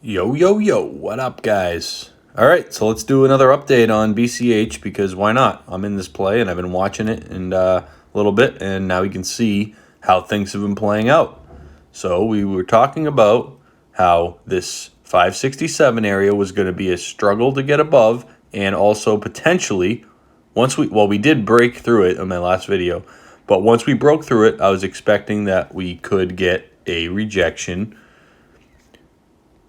Yo, yo, yo, what up, guys? All right, so let's do another update on BCH because why not? I'm in this play and I've been watching it and a little bit, and now we can see how things have been playing out. So, we were talking about how this 567 area was going to be a struggle to get above, and also potentially, we did break through it in my last video, but once we broke through it, I was expecting that we could get a rejection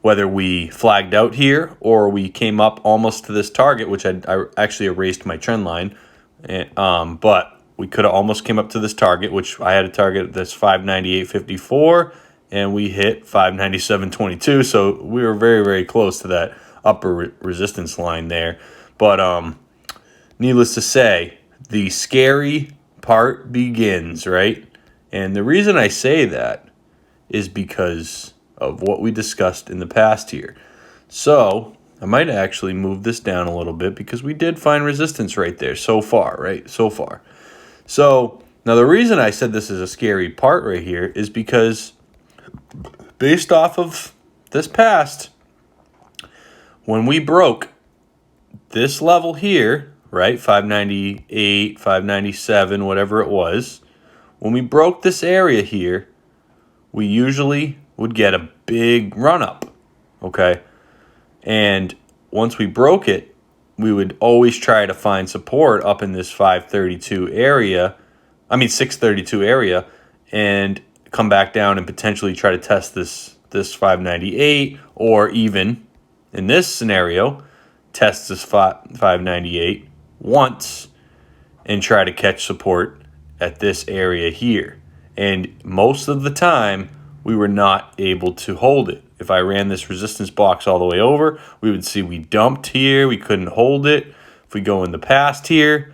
whether we flagged out here or we came up almost to this target, which I actually erased my trend line, but we could have almost came up to this target, which I had a target that's 598.54, and we hit 597.22, so we were very, very close to that upper resistance line there. But needless to say, the scary part begins, right? And the reason I say that is because of what we discussed in the past here. So I might actually move this down a little bit because we did find resistance right there so far, right? So far. So now the reason I said this is a scary part right here is because based off of this past, when we broke this level here, right? 598, 597, whatever it was, when we broke this area here, we usually would get a big run up, okay? And once we broke it, we would always try to find support up in this 632 area, and come back down and potentially try to test this 598, or even in this scenario, test this 598 once and try to catch support at this area here. And most of the time, we were not able to hold it. If I ran this resistance box all the way over, we would see we dumped here. We couldn't hold it. If we go in the past here,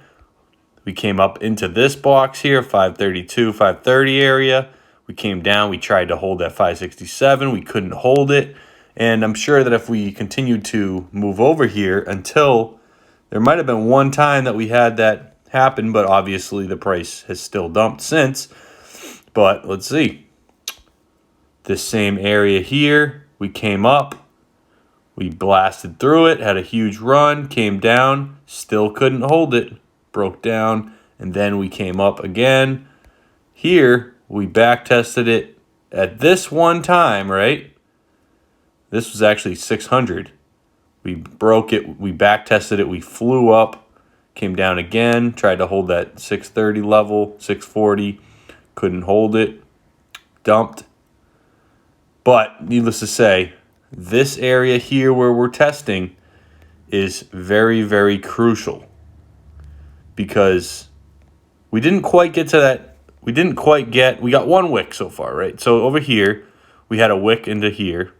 we came up into this box here, 532, 530 area. We came down. We tried to hold that 567. We couldn't hold it. And I'm sure that if we continued to move over here until there might have been one time that we had that happen, but obviously the price has still dumped since. But let's see. This same area here, we came up, we blasted through it, had a huge run, came down, still couldn't hold it, broke down, and then we came up again. Here, we back tested it at this one time, right? This was actually 600. We broke it, we back tested it, we flew up, came down again, tried to hold that 630 level, 640, couldn't hold it, dumped. But needless to say, this area here where we're testing is very, very crucial because we didn't quite get to that. We got one wick so far, right? So over here, we had a wick into here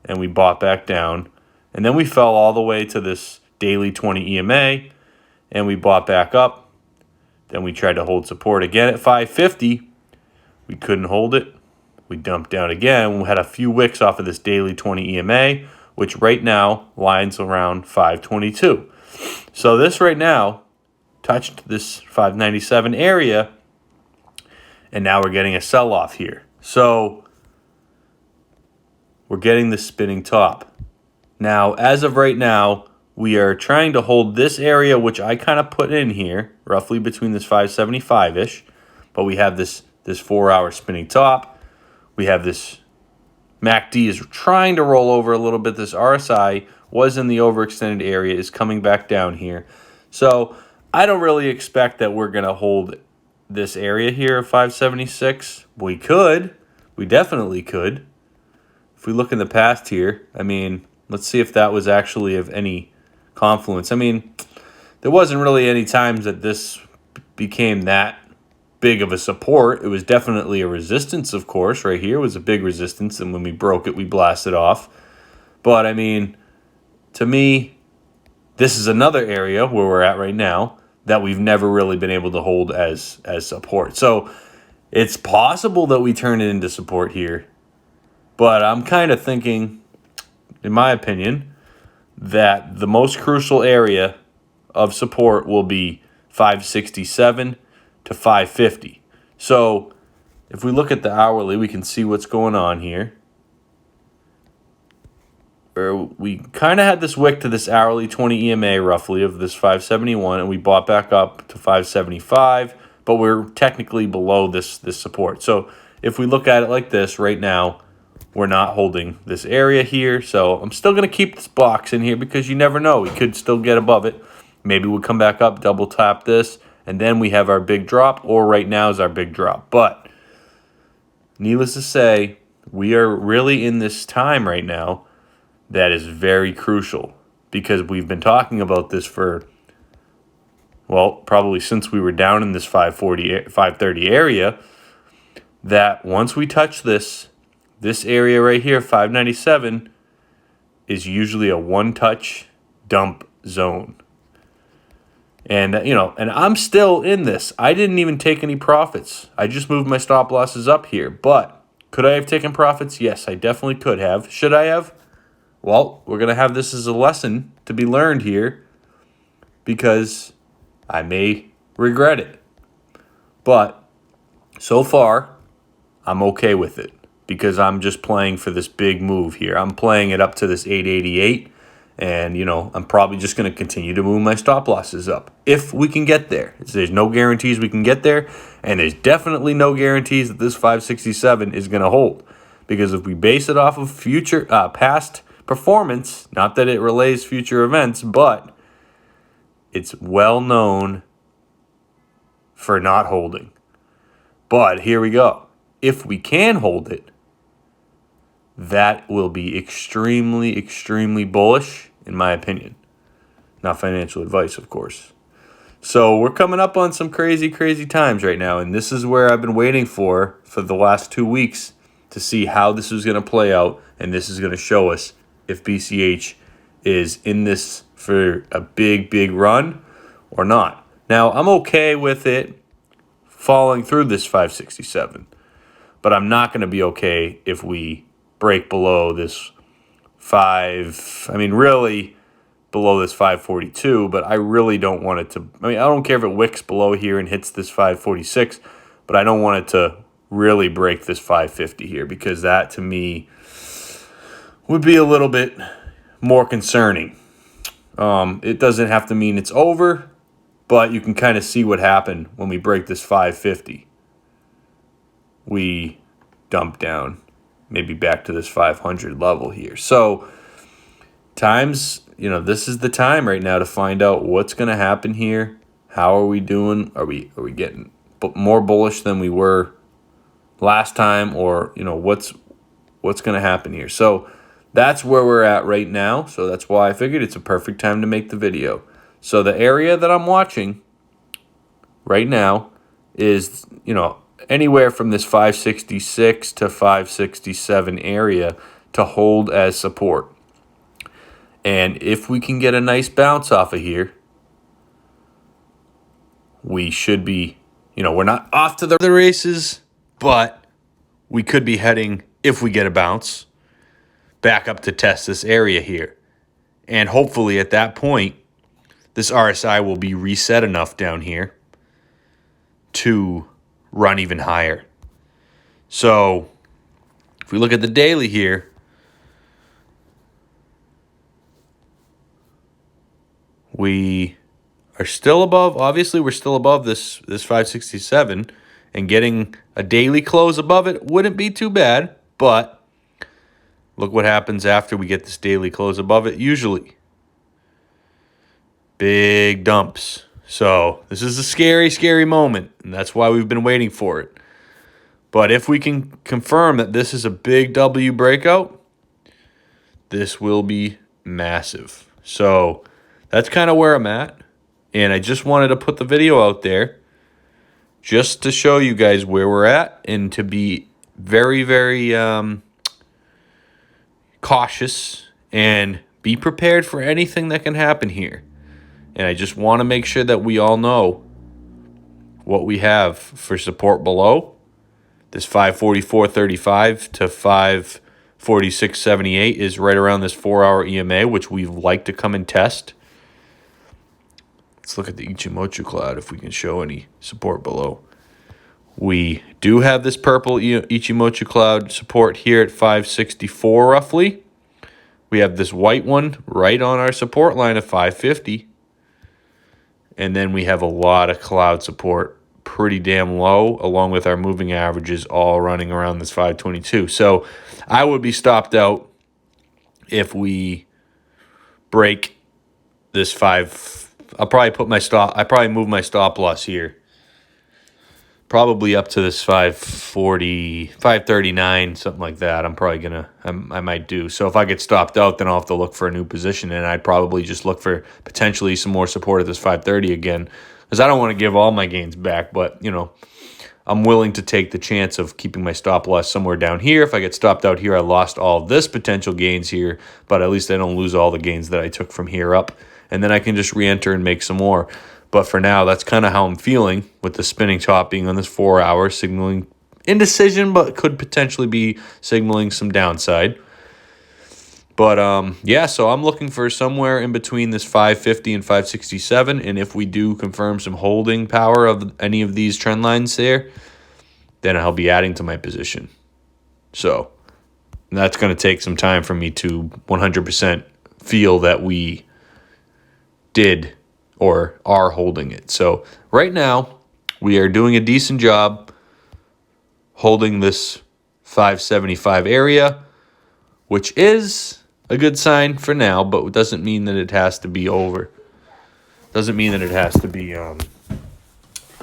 and we bought back down. And then we fell all the way to this daily 20 EMA and we bought back up. Then we tried to hold support again at 550. We couldn't hold it. We dumped down again. We had a few wicks off of this daily 20 EMA, which right now lines around 522. So this right now touched this 597 area, and now we're getting a sell-off here. So we're getting the spinning top. Now, as of right now, we are trying to hold this area, which I kind of put in here, roughly between this 575-ish, but we have this 4-hour spinning top. We have this MACD is trying to roll over a little bit. This RSI was in the overextended area, is coming back down here. So I don't really expect that we're going to hold this area here of 576. We could. We definitely could. If we look in the past here, let's see if that was actually of any confluence. There wasn't really any times that this became that big of a support. It was definitely a resistance, of course. Right here was a big resistance, and when we broke it, we blasted off. But to me, this is another area where we're at right now that we've never really been able to hold as support. So it's possible that we turn it into support here, but I'm kind of thinking, in my opinion, that the most crucial area of support will be 567 to 550. So if we look at the hourly, we can see what's going on here. we kind of had this wick to this hourly 20 EMA roughly of this 571, and we bought back up to 575, but we're technically below this support. So if we look at it like this right now, we're not holding this area here. So I'm still going to keep this box in here because you never know. We could still get above it. Maybe we'll come back up, double tap this, and then we have our big drop, or right now is our big drop. But needless to say, we are really in this time right now that is very crucial because we've been talking about this for, well, probably since we were down in this 530 area, that once we touch this area right here, 597, is usually a one-touch dump zone. And, and I'm still in this. I didn't even take any profits. I just moved my stop losses up here. But could I have taken profits? Yes, I definitely could have. Should I have? Well, we're going to have this as a lesson to be learned here because I may regret it. But so far, I'm okay with it because I'm just playing for this big move here. I'm playing it up to this 888, and, I'm probably just going to continue to move my stop losses up if we can get there. There's no guarantees we can get there, and there's definitely no guarantees that this 567 is going to hold because if we base it off of past performance, not that it relays future events, but it's well known for not holding. But here we go. If we can hold it, that will be extremely, extremely bullish, in my opinion. Not financial advice, of course. So we're coming up on some crazy, crazy times right now, and this is where I've been waiting for the last 2 weeks to see how this is going to play out, and this is going to show us if BCH is in this for a big, big run or not. Now, I'm okay with it falling through this 567, but I'm not going to be okay if we break below this really below this 542, but I really don't want it to, I don't care if it wicks below here and hits this 546, but I don't want it to really break this 550 here because that to me would be a little bit more concerning. It doesn't have to mean it's over, but you can kind of see what happened when we break this 550. We dump down, maybe back to this 500 level here. So times, this is the time right now to find out what's going to happen here. How are we doing? Are we getting more bullish than we were last time, or what's going to happen here? So that's where we're at right now. So that's why I figured it's a perfect time to make the video. So the area that I'm watching right now is, anywhere from this 566 to 567 area to hold as support. And if we can get a nice bounce off of here, we should be, we're not off to the races, but we could be heading, if we get a bounce, back up to test this area here. And hopefully at that point, this RSI will be reset enough down here to run even higher. So if we look at the daily here, we are still above, obviously we're still above this 567, and getting a daily close above it wouldn't be too bad, but look what happens after we get this daily close above it usually. Big dumps. So this is a scary, scary moment, and that's why we've been waiting for it. But if we can confirm that this is a big W breakout, this will be massive. So that's kind of where I'm at, and I just wanted to put the video out there just to show you guys where we're at and to be very, very cautious and be prepared for anything that can happen here. And I just want to make sure that we all know what we have for support below. This 544.35 to 546.78 is right around this 4-hour EMA, which we like to come and test. Let's look at the Ichimoku cloud if we can show any support below. We do have this purple Ichimoku cloud support here at 564 roughly. We have this white one right on our support line of 550. And then we have a lot of cloud support pretty damn low, along with our moving averages all running around this 522. So I would be stopped out if we break this 5. I'll probably put my stop. I probably move my stop loss here. Probably up to this 540, 539, something like that. I'm probably going to, I might do. So if I get stopped out, then I'll have to look for a new position. And I'd probably just look for potentially some more support at this 530 again. Because I don't want to give all my gains back. But, I'm willing to take the chance of keeping my stop loss somewhere down here. If I get stopped out here, I lost all of this potential gains here. But at least I don't lose all the gains that I took from here up. And then I can just re-enter and make some more. But for now, that's kind of how I'm feeling with the spinning top being on this 4 hour, signaling indecision, but could potentially be signaling some downside. But yeah, so I'm looking for somewhere in between this 550 and 567. And if we do confirm some holding power of any of these trend lines there, then I'll be adding to my position. So that's going to take some time for me to 100% feel that we did or are holding it. So right now, we are doing a decent job holding this 575 area, which is a good sign for now, but it doesn't mean that it has to be over. Doesn't mean that it has to be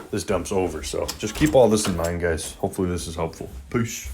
this dump's over. So just keep all this in mind, guys. Hopefully this is helpful. Peace.